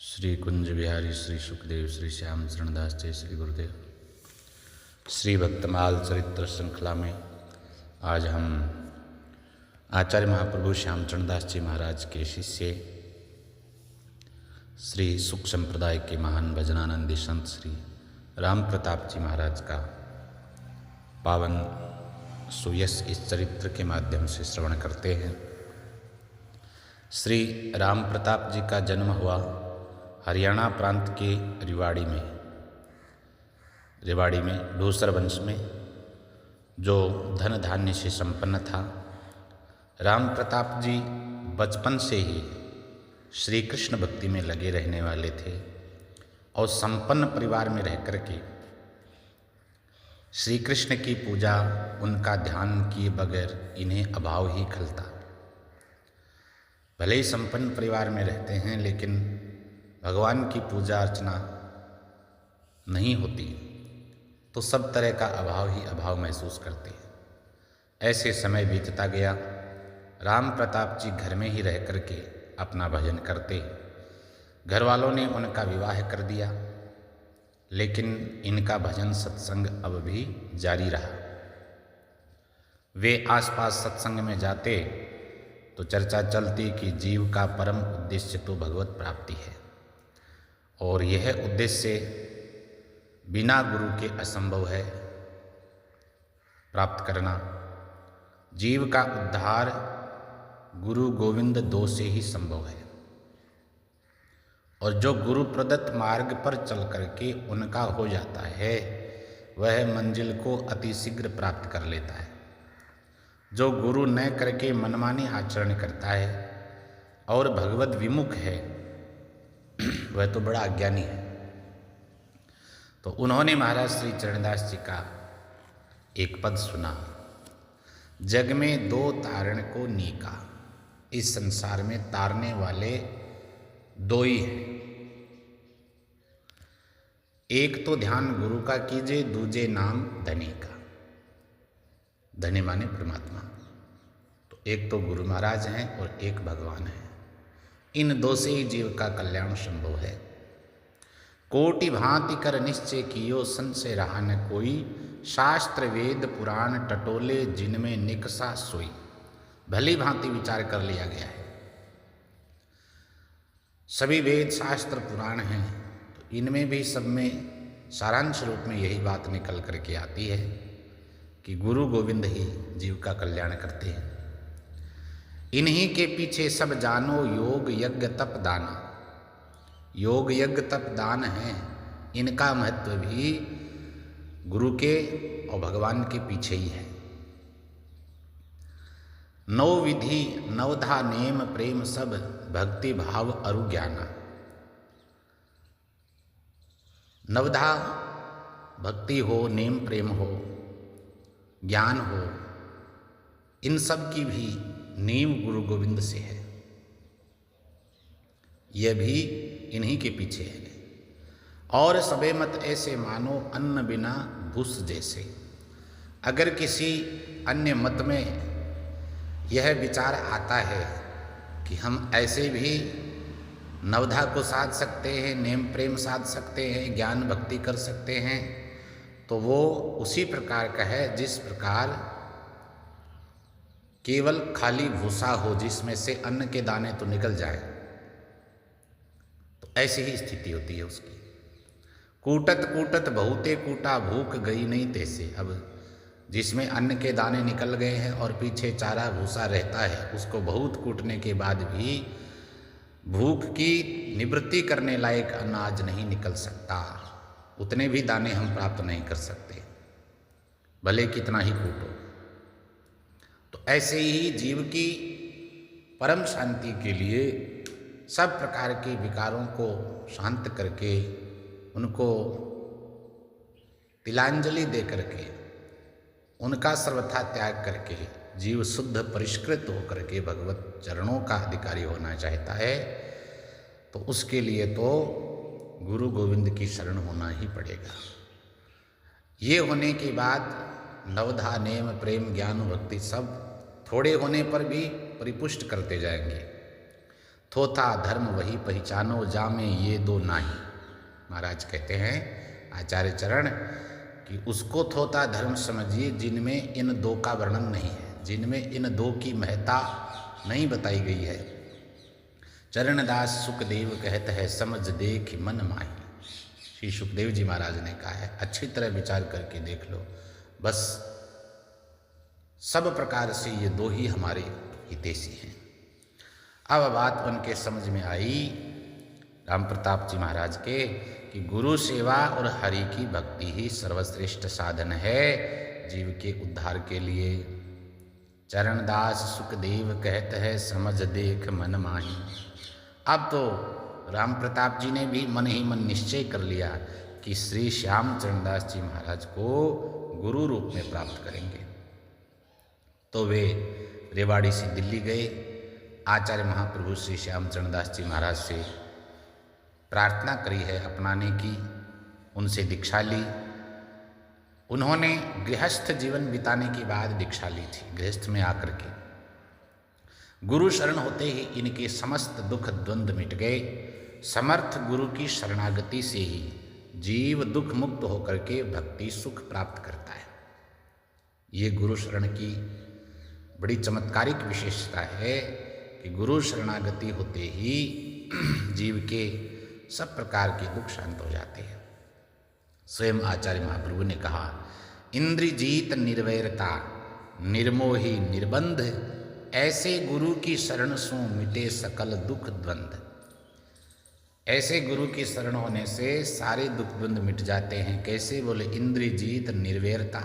श्री कुंज बिहारी, श्री सुखदेव, श्री श्याम शरणदास जय श्री गुरुदेव। श्री भक्तमाल चरित्र श्रृंखला में आज हम आचार्य महाप्रभु श्याम शरणदास जी महाराज के शिष्य श्री सुख संप्रदाय के महान भजनानंदी संत श्री राम प्रताप जी महाराज का पावन सुयश इस चरित्र के माध्यम से श्रवण करते हैं। श्री राम प्रताप जी का जन्म हुआ हरियाणा प्रांत के रेवाड़ी में डोसर वंश में, जो धन धान्य से संपन्न था। राम प्रताप जी बचपन से ही श्री कृष्ण भक्ति में लगे रहने वाले थे और संपन्न परिवार में रह कर के श्री कृष्ण की पूजा, उनका ध्यान किए बगैर इन्हें अभाव ही खलता। भले ही संपन्न परिवार में रहते हैं, लेकिन भगवान की पूजा अर्चना नहीं होती तो सब तरह का अभाव ही अभाव महसूस करते हैं। ऐसे समय बीतता गया। राम प्रताप जी घर में ही रह करके अपना भजन करते। घर वालों ने उनका विवाह कर दिया, लेकिन इनका भजन सत्संग अब भी जारी रहा। वे आसपास सत्संग में जाते तो चर्चा चलती कि जीव का परम उद्देश्य तो भगवत प्राप्ति है और यह उद्देश्य बिना गुरु के असंभव है प्राप्त करना। जीव का उद्धार गुरु गोविंद दो से ही संभव है, और जो गुरु प्रदत्त मार्ग पर चल करके उनका हो जाता है वह मंजिल को अति शीघ्र प्राप्त कर लेता है। जो गुरु न करके मनमानी आचरण करता है और भगवत विमुख है वह तो बड़ा अज्ञानी है। तो उन्होंने महाराज श्री चरणदास जी का एक पद सुना, जग में दो तारण को नीका। इस संसार में तारने वाले दो ही हैं, एक तो ध्यान गुरु का कीजिए, दूजे नाम धनी का। धनी माने परमात्मा। तो एक तो गुरु महाराज हैं और एक भगवान है। इन दो से ही जीव का कल्याण संभव है। कोटि भांति कर निश्चय कियो, संशय रहा न कोई। शास्त्र वेद पुराण टटोले, जिनमें निकसा सोई। भली भांति विचार कर लिया गया है। सभी वेद शास्त्र पुराण हैं, तो इनमें भी सब में सारांश रूप में यही बात निकल करके आती है कि गुरु गोविंद ही जीव का कल्याण करते हैं। इन्हीं के पीछे सब जानो, योग यज्ञ तप दान। योग यज्ञ तप दान है, इनका महत्व भी गुरु के और भगवान के पीछे ही है। नौ विधि नवधा नेम प्रेम, सब भक्ति भाव अरु ज्ञाना। नवधा भक्ति हो, नेम प्रेम हो, ज्ञान हो, इन सब की भी नींव गुरु गोविंद से है। यह भी इन्हीं के पीछे है। और सबे मत ऐसे मानो, अन्न बिना भूस जैसे। अगर किसी अन्य मत में यह विचार आता है कि हम ऐसे भी नवधा को साध सकते हैं, नेम प्रेम साध सकते हैं, ज्ञान भक्ति कर सकते हैं, तो वो उसी प्रकार का है जिस प्रकार केवल खाली भूसा हो, जिसमें से अन्न के दाने तो निकल जाए। तो ऐसी ही स्थिति होती है उसकी। कूटत कूटत बहुते कूटा, भूख गई नहीं तैसे। अब जिसमें अन्न के दाने निकल गए हैं और पीछे चारा भूसा रहता है, उसको बहुत कूटने के बाद भी भूख की निवृत्ति करने लायक अनाज नहीं निकल सकता। उतने भी दाने हम प्राप्त नहीं कर सकते, भले कितना ही कूटो। तो ऐसे ही जीव की परम शांति के लिए सब प्रकार के विकारों को शांत करके, उनको तिलांजलि दे करके, उनका सर्वथा त्याग करके जीव शुद्ध परिष्कृत होकर के भगवत चरणों का अधिकारी होना चाहता है, तो उसके लिए तो गुरु गोविंद की शरण होना ही पड़ेगा। ये होने के बाद नवधा नेम प्रेम ज्ञान भक्ति सब थोड़े होने पर भी परिपुष्ट करते जाएंगे। थोथा धर्म वही पहचानो, जामे ये दो नाही। महाराज कहते हैं आचार्य चरण कि उसको थोथा धर्म समझिए जिनमें इन दो का वर्णन नहीं है, जिनमें इन दो की महत्ता नहीं बताई गई है। चरणदास सुखदेव कहते हैं समझ देख मन माही। श्री सुखदेव जी महाराज ने कहा है अच्छी तरह विचार करके देख लो, बस सब प्रकार से ये दो ही हमारे हितैषी हैं। अब बात उनके समझ में आई राम प्रताप जी महाराज के कि गुरु सेवा और हरि की भक्ति ही सर्वश्रेष्ठ साधन है जीव के उद्धार के लिए। चरणदास सुखदेव कहते हैं समझ देख मन माही। अब तो राम प्रताप जी ने भी मन ही मन निश्चय कर लिया कि श्री श्याम चरणदास जी महाराज को गुरु रूप में प्राप्त करेंगे। तो वे रेवाड़ी से दिल्ली गए, आचार्य महाप्रभु श्री श्याम चरणदास जी महाराज से प्रार्थना करी है अपनाने की, उनसे दीक्षा ली। उन्होंने गृहस्थ जीवन बिताने के बाद दीक्षा ली थी। गृहस्थ में आकर के गुरु शरण होते ही इनके समस्त दुख द्वंद्व मिट गए। समर्थ गुरु की शरणागति से ही जीव दुख मुक्त होकर के भक्ति सुख प्राप्त करता है। ये गुरु शरण की बड़ी चमत्कारिक विशेषता है कि गुरु शरणागति होते ही जीव के सब प्रकार के दुख शांत हो जाते हैं। स्वयं आचार्य महाप्रभु ने कहा इंद्रजीत निर्वैरता निर्मोही निर्बंध, ऐसे गुरु की शरण सो मिटे सकल दुख द्वंद। ऐसे गुरु की शरण होने से सारे दुख द्वंद मिट जाते हैं। कैसे? बोले इंद्रजीत निर्वैरता,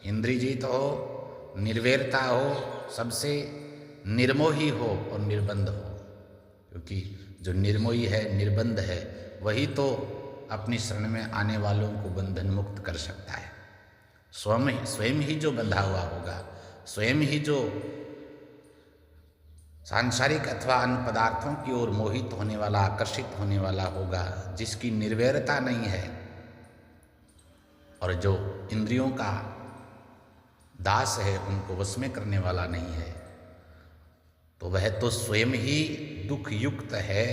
इंद्रजीत हो, निर्वैरता हो, सबसे निर्मोही हो और निर्बंध हो। क्योंकि जो निर्मोही है, निर्बंध है, वही तो अपनी शरण में आने वालों को बंधन मुक्त कर सकता है। स्वयं ही जो बंधा हुआ होगा, स्वयं ही जो सांसारिक अथवा अन्य पदार्थों की ओर मोहित होने वाला, आकर्षित होने वाला होगा, जिसकी निर्वैरता नहीं है और जो इंद्रियों का दास है, उनको वश में करने वाला नहीं है, तो वह तो स्वयं ही दुख युक्त है,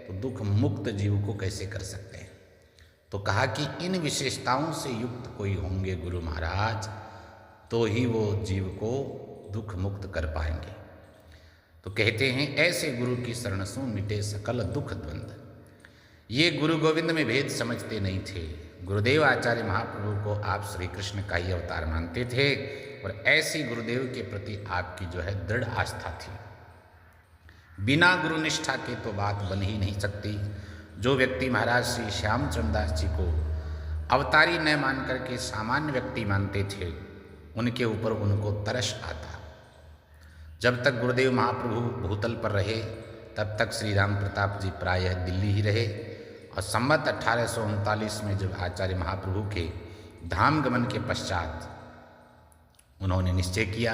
तो दुख मुक्त जीव को कैसे कर सकते हैं। तो कहा कि इन विशेषताओं से युक्त कोई होंगे गुरु महाराज, तो ही वो जीव को दुख मुक्त कर पाएंगे। तो कहते हैं ऐसे गुरु की शरण सो मिटे सकल दुख द्वंद। ये गुरु गोविंद में भेद समझते नहीं थे। गुरुदेव आचार्य महाप्रभु को आप श्री कृष्ण का ही अवतार मानते थे और ऐसी गुरुदेव के प्रति आपकी जो है दृढ़ आस्था थी। बिना गुरु निष्ठा के तो बात बन ही नहीं सकती। जो व्यक्ति महाराज श्री श्याम चरणदास जी को अवतारी न मान करके सामान्य व्यक्ति मानते थे, उनके ऊपर उनको तरस आता। जब तक गुरुदेव महाप्रभु भूतल पर रहे तब तक श्री राम प्रताप जी प्रायः दिल्ली ही रहे और संवत 1839 में जब आचार्य महाप्रभु के धाम गमन के पश्चात उन्होंने निश्चय किया,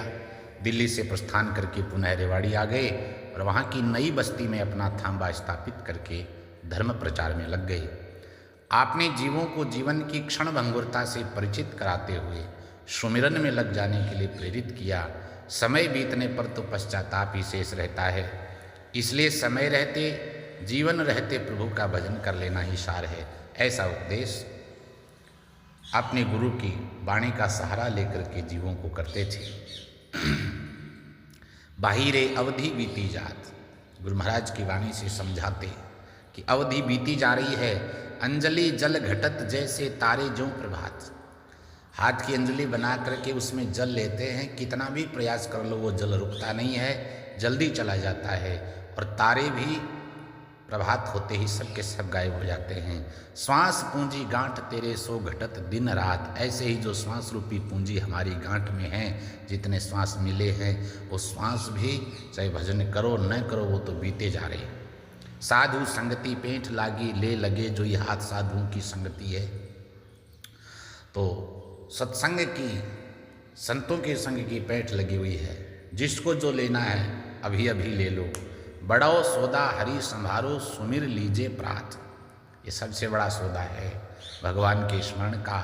दिल्ली से प्रस्थान करके पुनः रेवाड़ी आ गए और वहाँ की नई बस्ती में अपना थांबा स्थापित करके धर्म प्रचार में लग गए। आपने जीवों को जीवन की क्षण भंगुरता से परिचित कराते हुए सुमिरन में लग जाने के लिए प्रेरित किया। समय बीतने पर तो पश्चाताप ही शेष रहता है, इसलिए समय रहते जीवन रहते प्रभु का भजन कर लेना ही सार है। ऐसा उपदेश अपने गुरु की वाणी का सहारा लेकर के जीवों को करते थे। बाहिरे अवधि बीती जात, गुरु महाराज की वाणी से समझाते कि अवधि बीती जा रही है। अंजलि जल घटत जैसे तारे जो प्रभात। हाथ की अंजलि बना करके उसमें जल लेते हैं, कितना भी प्रयास कर लो वो जल रुकता नहीं है, जल्दी चला जाता है। और तारे भी प्रभात होते ही सब के सब गायब हो जाते हैं। श्वास पूंजी गांठ तेरे सो घटत दिन रात। ऐसे ही जो श्वास रूपी पूंजी हमारी गांठ में है, जितने श्वास मिले हैं वो श्वास भी चाहे भजन करो न करो वो तो बीते जा रहे हैं। साधु संगति पेंट लागी ले लगे, जो ये हाथ साधुओं की संगति है। तो सत्संग की, संतों के संग की पैठ लगी हुई है। जिसको जो लेना है अभी अभी ले लो। बड़ो सौदा हरि संभारो, सुमिर लीजे प्रात। ये सबसे बड़ा सौदा है भगवान के स्मरण का।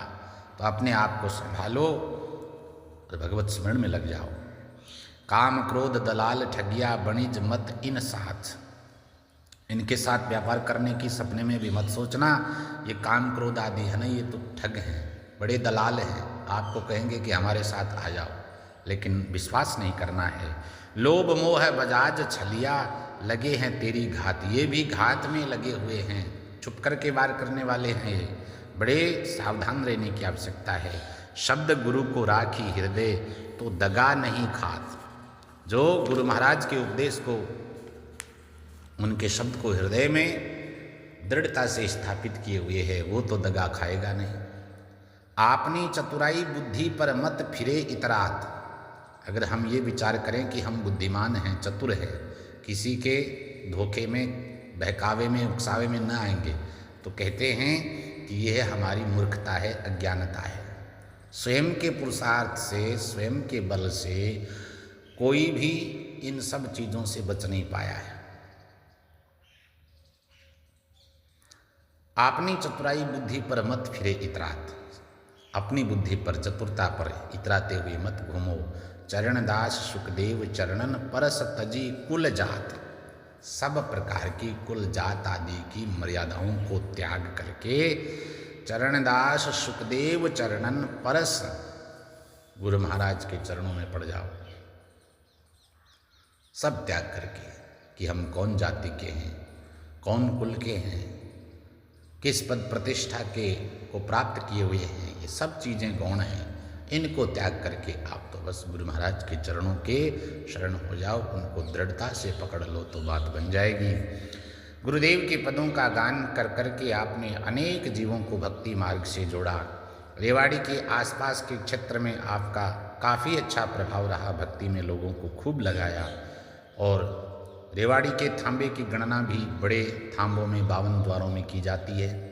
तो अपने आप को संभालो और भगवत स्मरण में लग जाओ। काम क्रोध दलाल ठगिया, बणिज मत इन साथ। इनके साथ व्यापार करने की सपने में भी मत सोचना। ये काम क्रोध आदि है ना, ये तो ठग हैं, बड़े दलाल हैं। आपको कहेंगे कि हमारे साथ आ जाओ, लेकिन विश्वास नहीं करना है। लोभ मोह बजाज छलिया, लगे हैं तेरी घात। ये भी घात में लगे हुए हैं, छुप कर के वार करने वाले हैं। ये बड़े सावधान रहने की आवश्यकता है। शब्द गुरु को राखी हृदय, तो दगा नहीं खात। जो गुरु महाराज के उपदेश को, उनके शब्द को हृदय में दृढ़ता से स्थापित किए हुए है, वो तो दगा खाएगा नहीं। आपनी चतुराई बुद्धि पर मत फिरे इतरात। अगर हम ये विचार करें कि हम बुद्धिमान हैं, चतुर हैं, किसी के धोखे में, बहकावे में, उकसावे में न आएंगे, तो कहते हैं कि यह हमारी मूर्खता है, अज्ञानता है। स्वयं के पुरुषार्थ से, स्वयं के बल से कोई भी इन सब चीज़ों से बच नहीं पाया है। अपनी चतुराई बुद्धि पर मत फिरे इतरात। अपनी बुद्धि पर, चतुरता पर इतराते हुए मत घूमो। चरणदास सुखदेव चरणन परस तजी कुल जात। सब प्रकार की कुल जात आदि की मर्यादाओं को त्याग करके चरणदास सुखदेव चरणन परस, गुरु महाराज के चरणों में पड़ जाओ। सब त्याग करके कि हम कौन जाति के हैं, कौन कुल के हैं, किस पद प्रतिष्ठा के को प्राप्त किए हुए हैं, ये सब चीज़ें गौण हैं। इनको त्याग करके आप तो बस गुरु महाराज के चरणों के शरण हो जाओ, उनको दृढ़ता से पकड़ लो तो बात बन जाएगी। गुरुदेव के पदों का गान कर करके आपने अनेक जीवों को भक्ति मार्ग से जोड़ा। रेवाड़ी के आसपास के क्षेत्र में आपका काफ़ी अच्छा प्रभाव रहा, भक्ति में लोगों को खूब लगाया। और रेवाड़ी के थांबे की गणना भी बड़े थांबों में, 52 द्वारों में की जाती है।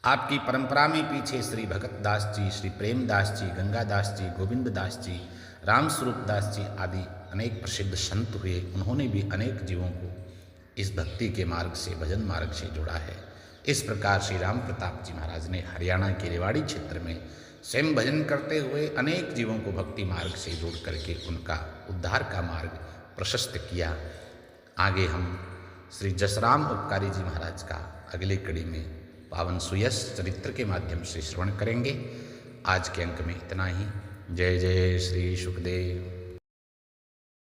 आपकी परंपरा में पीछे श्री भगत दास जी, श्री प्रेमदास जी, गंगादास जी, गोविंद दास जी, रामस्वरूप दास जी आदि अनेक प्रसिद्ध संत हुए। उन्होंने भी अनेक जीवों को इस भक्ति के मार्ग से, भजन मार्ग से जोड़ा है। इस प्रकार श्री राम प्रताप जी महाराज ने हरियाणा के रेवाड़ी क्षेत्र में स्वयं भजन करते हुए अनेक जीवों को भक्ति मार्ग से जोड़ करके उनका उद्धार का मार्ग प्रशस्त किया। आगे हम श्री जसराम उपकारी जी महाराज का अगली कड़ी में पावन सुयश चरित्र के माध्यम से श्रवण करेंगे। आज के अंक में इतना ही। जय जय श्री सुखदेव।